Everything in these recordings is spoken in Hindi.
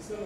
आप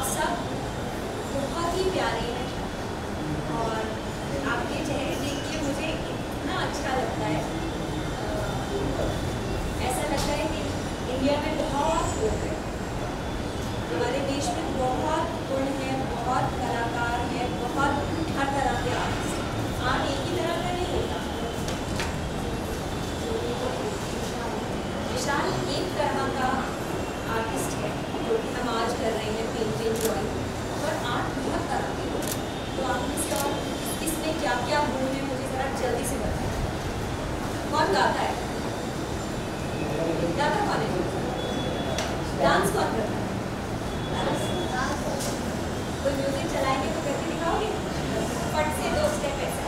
सब बहुत ही प्यारे हैं और आपके चेहरे देख के मुझे इतना अच्छा लगता है। ऐसा लगता है कि इंडिया में बहुत लोग हैं, हमारे देश में बहुत गुण हैं, बहुत कलाकार हैं, बहुत हर तरह के आर्टिस्ट। आर्ट एक ही तरह का नहीं होता। विशाल एक तरह का आर्टिस्ट है जो कि हम आज कर रहे हैं, पेंटिंग, ड्राइंग, और आर्ट बहुत तरह के हैं। तो आप इसमें क्या क्या गुण है मुझे ज़रा जल्दी से बताएं। कौन गाता है? गाता कौन है? डांस कौन करता है? कोई म्यूजिक चलाएंगे तो करके दिखाओगे? फट से 2 स्टेप ऐसा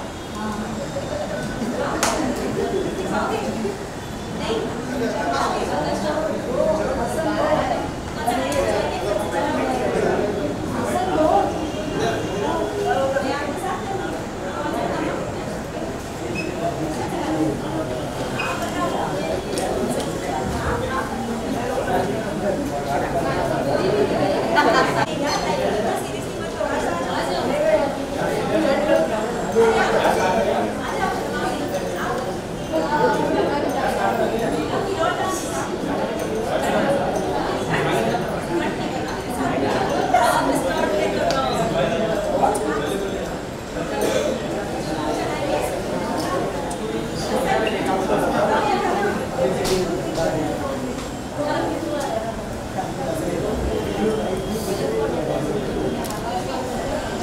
दिखाओगे? नहीं?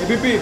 एबीपी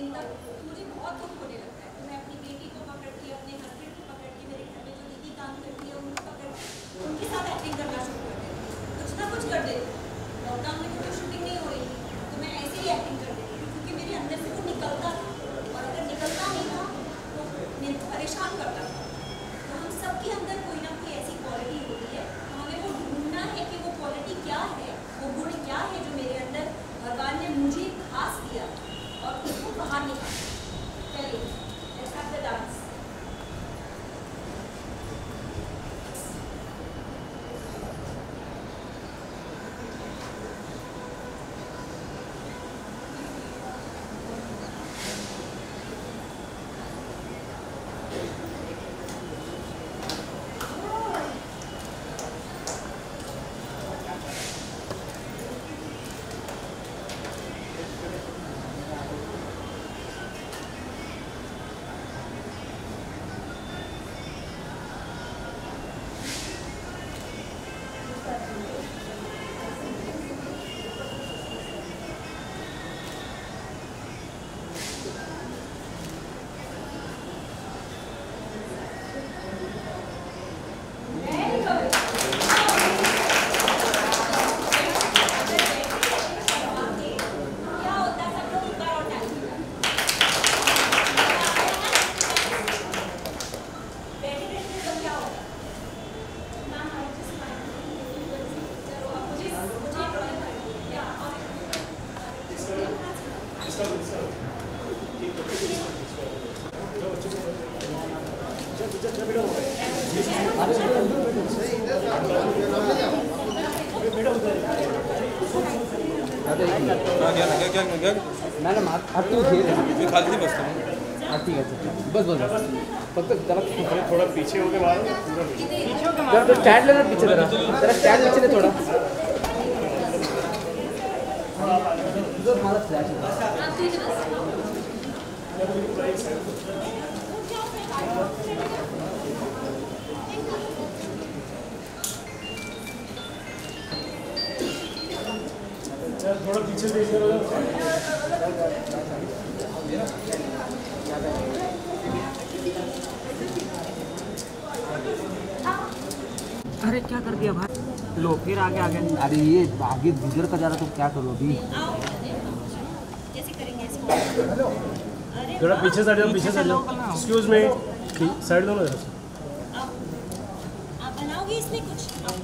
दिन तक मुझे बहुत दुख होने लगता है। तो मैं अपनी बेटी को पकड़ के, अपने हस्बैंड को पकड़ के, मेरे घर में जो दीदी काम करती है उनको पकड़ के उनके साथ एक्टिंग करना शुरू कर देती हूँ, कुछ ना कुछ कर देती हूँ। लॉकडाउन में तो शूटिंग नहीं हो रही थी तो मैं ऐसे ही एक्टिंग कर देती थी, क्योंकि मेरे अंदर से वो निकलता था, और अगर निकलता नहीं था तो मेरे को परेशान करता था। तो हम सबके अंदर कोई ना कोई ऐसी क्वालिटी होती है, तो हमें वो ढूंढना है कि वो क्वालिटी क्या है, वो गुण क्या है जो मेरे अंदर भगवान ने मुझे खास दिया, और उसको बाहर निकाला। चलिए let's have the dance. Madam Aarti मी खाली बसतो ठीक आहे बस बस बस फक्त त्याला थोड़ा पीछे होके बाहर जरा तो स्टैंड लेना पीछे जरा स्टैंड पीछे ले थोड़ा हमारा फ्लैश थोड़ा पीछे देखिए। अरे क्या कर दिया भाई लो फिर आगे आगे अरे ये आगे गुजर का जा रहा तो क्या करूँ अभी थोड़ा पीछे साइड जाओ, पीछे साइड जाओ। एक्सक्यूज मी, साइड लो ना जरा। आप बनाओगे इसमें कुछ, आप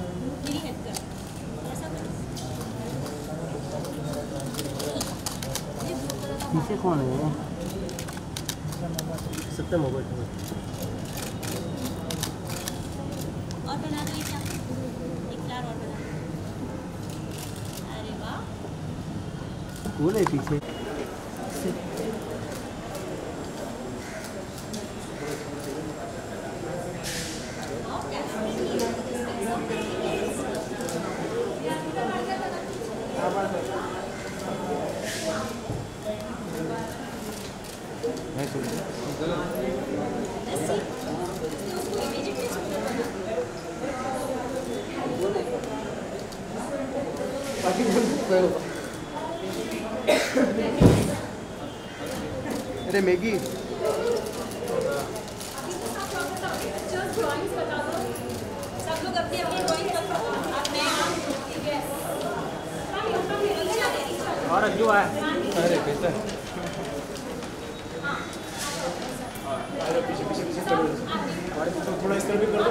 मेरी हेल्प कर ऐसा करो। पीछे कौन है सकते मोबाइल और बना दो, क्या एक फ्लावर और बना दो। अरे वाह, कौन है पीछे अरे मैगी सब लोग अपनी अपनी ड्राइंग कर लो। अब मैं ठीक है और अज्जू आया अरे कैसा पीछे पीछे पीछे करो, थोड़ा इस तरफ भी कर दो।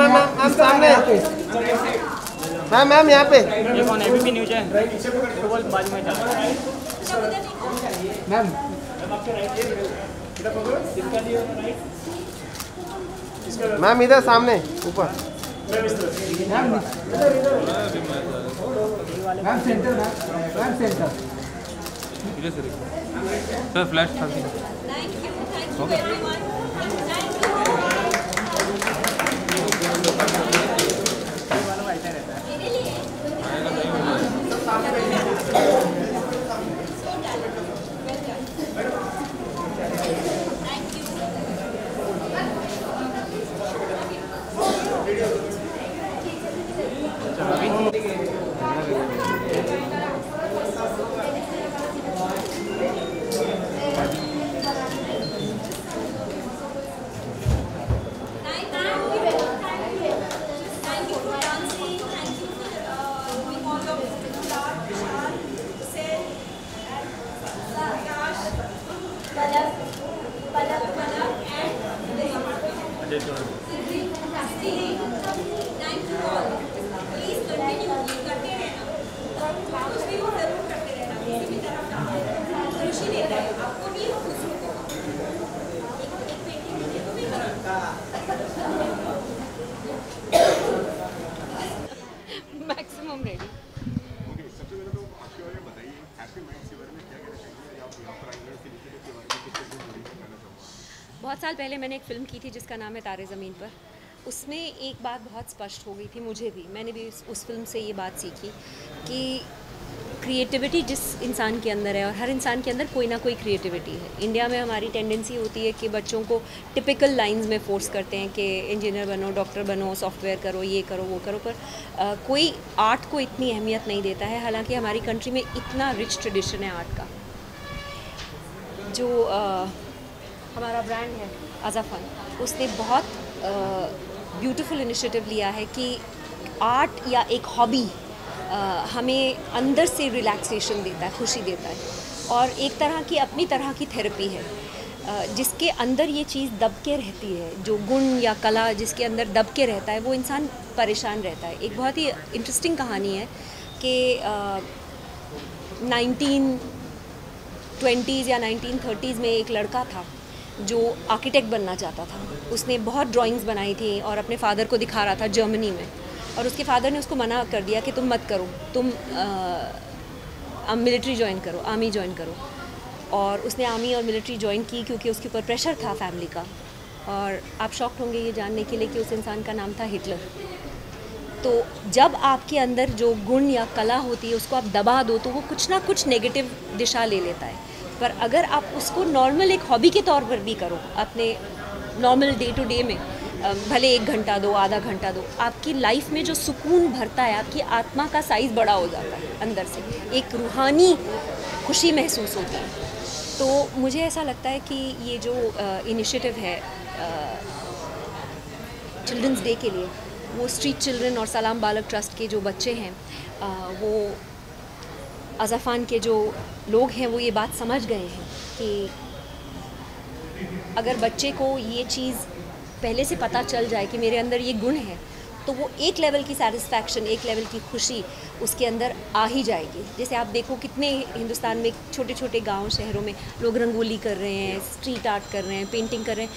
मैम सामने मैम यहाँ पे ये कौन एबीपी न्यूज़ है तो बोल बाजू में चला मैम मैम इधर सामने ऊपर ma'am centre ma'am centre sir flash था thank you everyone, thank you. मेरे लिए मैक्सिमम रेडी। ओके, सबसे पहले तो आपके बारे में बताइए, हैप्पी माइंड्स के बारे में क्या कहना चाहेंगे, आप यहाँ पर आइलैंड्स के इनिशिएटिव के बारे में किस तरह से कहना चाहूँगा। बहुत साल पहले मैंने एक फ़िल्म की थी जिसका नाम है तारे ज़मीन पर। उसमें एक बात बहुत स्पष्ट हो गई थी मुझे भी, मैंने भी उस फिल्म से ये बात सीखी कि क्रिएटिविटी जिस इंसान के अंदर है, और हर इंसान के अंदर कोई ना कोई क्रिएटिविटी है। इंडिया में हमारी टेंडेंसी होती है कि बच्चों को टिपिकल लाइंस में फोर्स करते हैं कि इंजीनियर बनो, डॉक्टर बनो, सॉफ्टवेयर करो, ये करो, वो करो, पर कोई आर्ट को इतनी अहमियत नहीं देता है। हालांकि हमारी कंट्री में इतना रिच ट्रेडिशन है आर्ट का। जो हमारा ब्रांड है अज़ाफ़न, उसने बहुत ब्यूटीफुल इनिशिएटिव लिया है कि आर्ट या एक हॉबी हमें अंदर से रिलैक्सेशन देता है, खुशी देता है, और एक तरह की अपनी तरह की थेरेपी है। जिसके अंदर ये चीज़ दब के रहती है, जो गुण या कला जिसके अंदर दब के रहता है, वो इंसान परेशान रहता है। एक बहुत ही इंटरेस्टिंग कहानी है कि 1920s या 1930s में एक लड़का था जो आर्किटेक्ट बनना चाहता था। उसने बहुत ड्राइंग्स बनाई थी और अपने फादर को दिखा रहा था जर्मनी में, और उसके फादर ने उसको मना कर दिया कि तुम मत करो, तुम मिलिट्री ज्वाइन करो, आर्मी ज्वाइन करो। और उसने आर्मी और मिलिट्री ज्वाइन की क्योंकि उसके ऊपर प्रेशर था फैमिली का। और आप शॉक्ड होंगे ये जानने के लिए कि उस इंसान का नाम था हिटलर। तो जब आपके अंदर जो गुण या कला होती है उसको आप दबा दो तो वो कुछ ना कुछ नेगेटिव दिशा ले लेता है। पर अगर आप उसको नॉर्मल एक हॉबी के तौर पर भी करो, अपने नॉर्मल डे टू डे में, भले 1 घंटा दो, आधा घंटा दो, आपकी लाइफ में जो सुकून भरता है, आपकी आत्मा का साइज़ बड़ा हो जाता है, अंदर से एक रूहानी खुशी महसूस होती है। तो मुझे ऐसा लगता है कि ये जो इनिशिएटिव है चिल्ड्रंस डे के लिए, वो स्ट्रीट चिल्ड्रन और सलाम बालक ट्रस्ट के जो बच्चे हैं, वो अज़ाफ़न के जो लोग हैं, वो ये बात समझ गए हैं कि अगर बच्चे को ये चीज़ पहले से पता चल जाए कि मेरे अंदर ये गुण है, तो वो एक लेवल की सेटिस्फैक्शन, एक लेवल की खुशी उसके अंदर आ ही जाएगी। जैसे आप देखो कितने हिंदुस्तान में छोटे छोटे गांव शहरों में लोग रंगोली कर रहे हैं, स्ट्रीट आर्ट कर रहे हैं, पेंटिंग कर रहे हैं।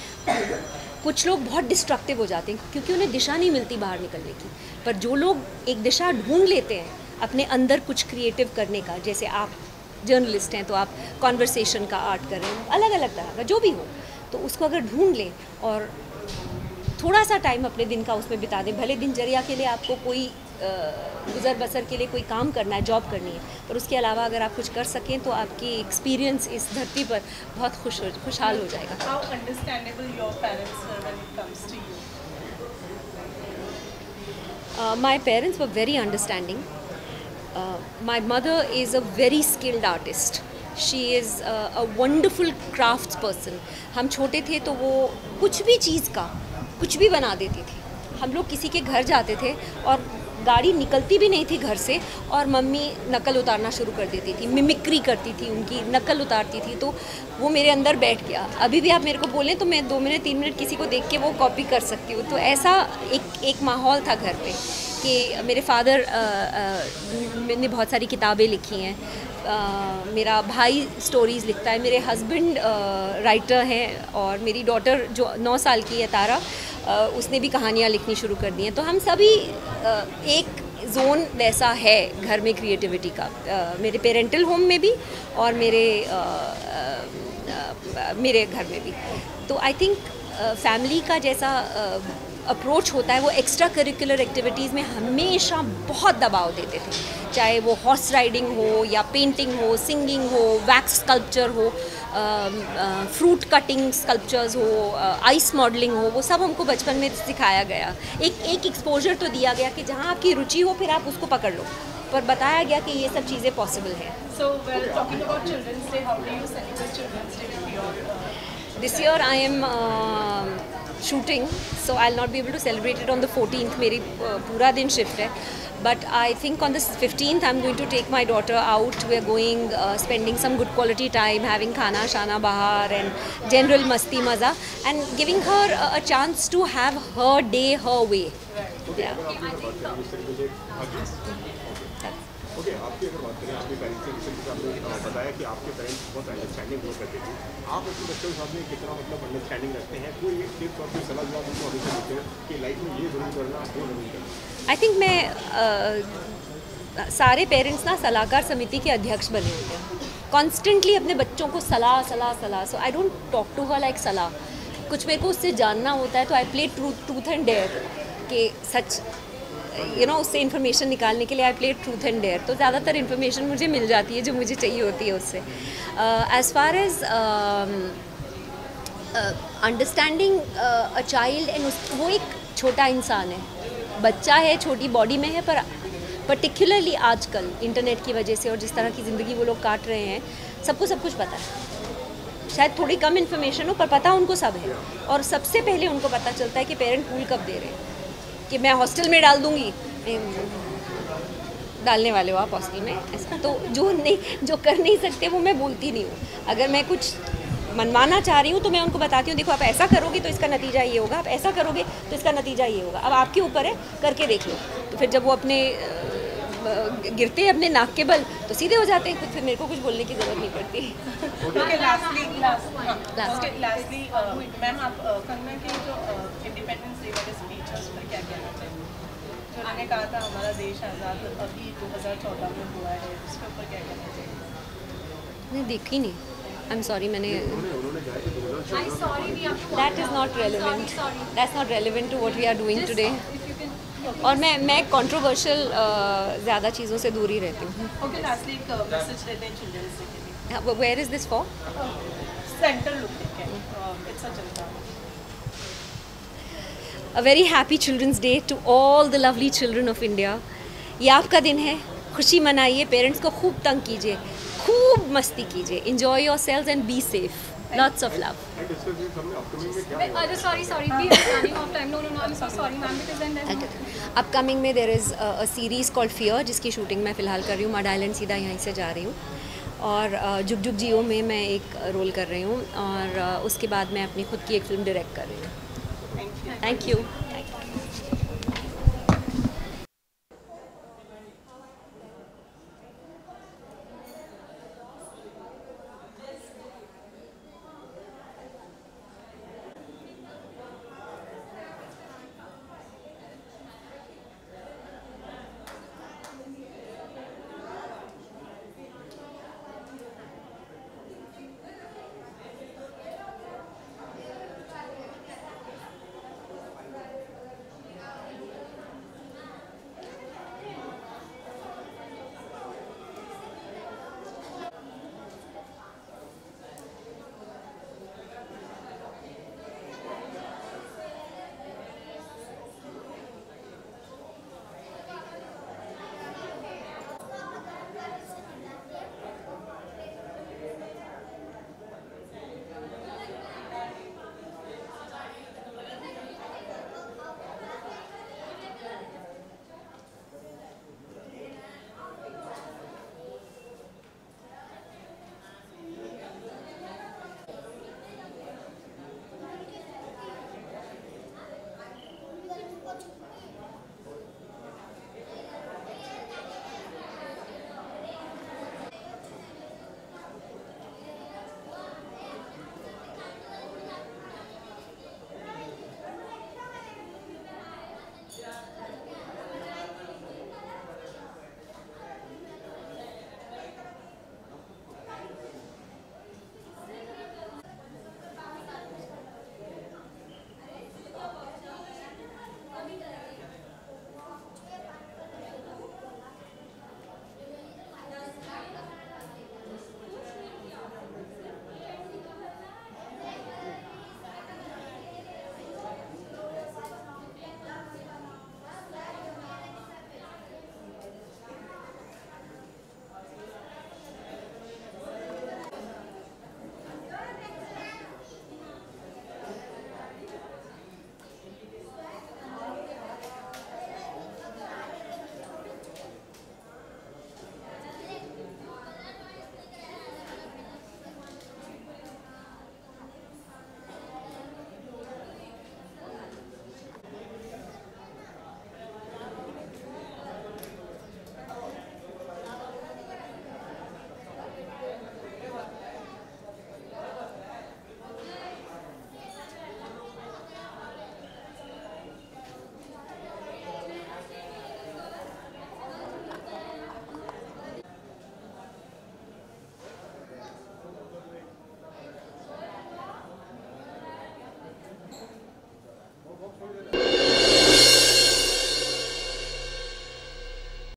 कुछ लोग बहुत डिस्ट्रक्टिव हो जाते हैं क्योंकि उन्हें दिशा नहीं मिलती बाहर निकलने की। पर जो लोग एक दिशा ढूंढ लेते हैं अपने अंदर कुछ क्रिएटिव करने का, जैसे आप जर्नलिस्ट हैं तो आप कॉन्वर्सेशन का आर्ट कर रहे हैं, अलग अलग तरह का जो भी हो, तो उसको अगर ढूंढ लें और थोड़ा सा टाइम अपने दिन का उसमें बिता दें। भले दिनचर्या के लिए आपको कोई गुजर बसर के लिए कोई काम करना है, जॉब करनी है, पर उसके अलावा अगर आप कुछ कर सकें तो आपकी एक्सपीरियंस इस धरती पर बहुत खुशहाल हो जाएगा। How understandable your parents were when it comes to you? My parents were very understanding. My mother is a very skilled artist. She is a wonderful crafts person. हम छोटे थे तो वो कुछ भी चीज़ का कुछ भी बना देती थी। हम लोग किसी के घर जाते थे और गाड़ी निकलती भी नहीं थी घर से, और मम्मी नकल उतारना शुरू कर देती थी, मिमिक्री करती थी, उनकी नकल उतारती थी। तो वो मेरे अंदर बैठ गया। अभी भी आप मेरे को बोलें तो मैं 2 मिनट 3 मिनट किसी को देख के वो कॉपी कर सकती हूँ। तो ऐसा एक माहौल था घर पे कि मेरे फादर ने बहुत सारी किताबें लिखी हैं, मेरा भाई स्टोरीज़ लिखता है, मेरे हस्बैंड राइटर हैं, और मेरी डॉटर जो 9 साल की है तारा, उसने भी कहानियाँ लिखनी शुरू कर दी हैं। तो हम सभी एक जोन वैसा है घर में क्रिएटिविटी का, मेरे पेरेंटल होम में भी और मेरे घर में भी। तो आई थिंक फैमिली का जैसा अप्रोच होता है वो एक्स्ट्रा करिकुलर एक्टिविटीज़ में हमेशा बहुत दबाव देते थे, चाहे वो हॉर्स राइडिंग हो या पेंटिंग हो, सिंगिंग हो, वैक्स स्कल्पचर हो, फ्रूट कटिंग स्कल्पचर्स हो, आइस मॉडलिंग हो, वो सब हमको बचपन में सिखाया गया। एक एक्सपोजर तो दिया गया कि जहाँ आपकी रुचि हो फिर आप उसको पकड़ लो, पर बताया गया कि ये सब चीज़ें पॉसिबल हैं। So, well, talking about Children's Day, how do you celebrate Children's Day with your This year I am shooting, so I'll not be able to celebrate it on the 14th. मेरी पूरा दिन शिफ्ट है, but I think on the 15th I'm going to take my daughter out. We're going spending some good quality time, having khana shana bahar and general masti maza, and giving her a chance to have her day her way. Yeah. Okay, आपकी अगर बात करें आपके पेरेंट्स से, जैसे आपने बताया कि आपके पेरेंट्स बहुत अंडरस्टैंडिंग हुआ करते थे, आप अपने बच्चों के साथ में कितना मतलब अंडरस्टैंडिंग रखते हैं? कोई एक टिप्स और कोई सलाह जो आप उनको हमेशा देते हैं कि लाइफ में ये ज़रूर करना, वो ज़रूर करना? आई थिंक मैं सारे पेरेंट्स ना सलाहकार समिति के अध्यक्ष बने होते हैं, कॉन्स्टेंटली अपने बच्चों को सलाह, so I don't talk to her like सलाह। कुछ मेरे को उससे जानना होता है तो I play truth and dare, कि सच उससे इन्फॉर्मेशन निकालने के लिए I play truth and dare, तो ज़्यादातर इन्फॉर्मेशन मुझे मिल जाती है जो मुझे चाहिए होती है उससे। As far as understanding a child and वो एक छोटा इंसान है, बच्चा है, छोटी बॉडी में है, पर पर्टिकुलरली आजकल इंटरनेट की वजह से और जिस तरह की ज़िंदगी वो लोग काट रहे हैं, सबको सब कुछ पता है। शायद थोड़ी कम इन्फॉर्मेशन हो पर पता उनको सब है, और सबसे पहले उनको पता चलता है कि पेरेंट कूल कब दे रहे हैं, कि मैं हॉस्टल में डाल दूँगी, डालने वाले हो आप हॉस्टल में, ऐसा तो जो कर नहीं सकते वो मैं बोलती नहीं हूँ। अगर मैं कुछ मनवाना चाह रही हूँ तो मैं उनको बताती हूँ, देखो आप ऐसा करोगे तो इसका नतीजा ये होगा, आप ऐसा करोगे तो इसका नतीजा ये होगा, अब आपके ऊपर है, करके देख लो। तो फिर जब वो अपने गिरते हैं अपने नाक के बल तो सीधे हो जाते हैं, फिर मेरे को कुछ बोलने की ज़रूरत नहीं पड़ती। Okay, lastly, मैम आप कंगना की जो इंडिपेंडेंस डे वाले स्पीच है उस पर क्या कहना चाहिए? जो उन्होंने कहा था हमारा देश आज़ाद अभी 2014 में हुआ है, उसके ऊपर क्या कहना चाहिए? नहीं देखी नहीं, आई एम सॉरी, मैंने Sorry, that is not relevant, that's not relevant to what we are doing today. और मैं कंट्रोवर्शियल ज़्यादा चीज़ों से दूर ही रहती हूँ। Okay, lastly एक मैसेज देते हैं चिल्ड्रंस डे के लिए। Where is this for? Center look देखें, इट्स अ जनता। A very happy Children's Day to all the lovely children of India. ये आपका दिन है, खुशी मनाइए, पेरेंट्स को खूब तंग कीजिए, खूब मस्ती कीजिए, enjoy yourselves and be safe. Lots of love. Sorry, we are running off time. No, I'm so sorry, ma'am, because then upcoming में there is a series called Fear, जिसकी शूटिंग मैं फ़िलहाल कर रही हूँ, मड आइलैंड सीधा यहीं से जा रही हूँ, और जुग जुग जियो में मैं एक रोल कर रही हूँ, और उसके बाद मैं अपनी खुद की एक फ़िल्म डायरेक्ट कर रही हूँ। Thank you.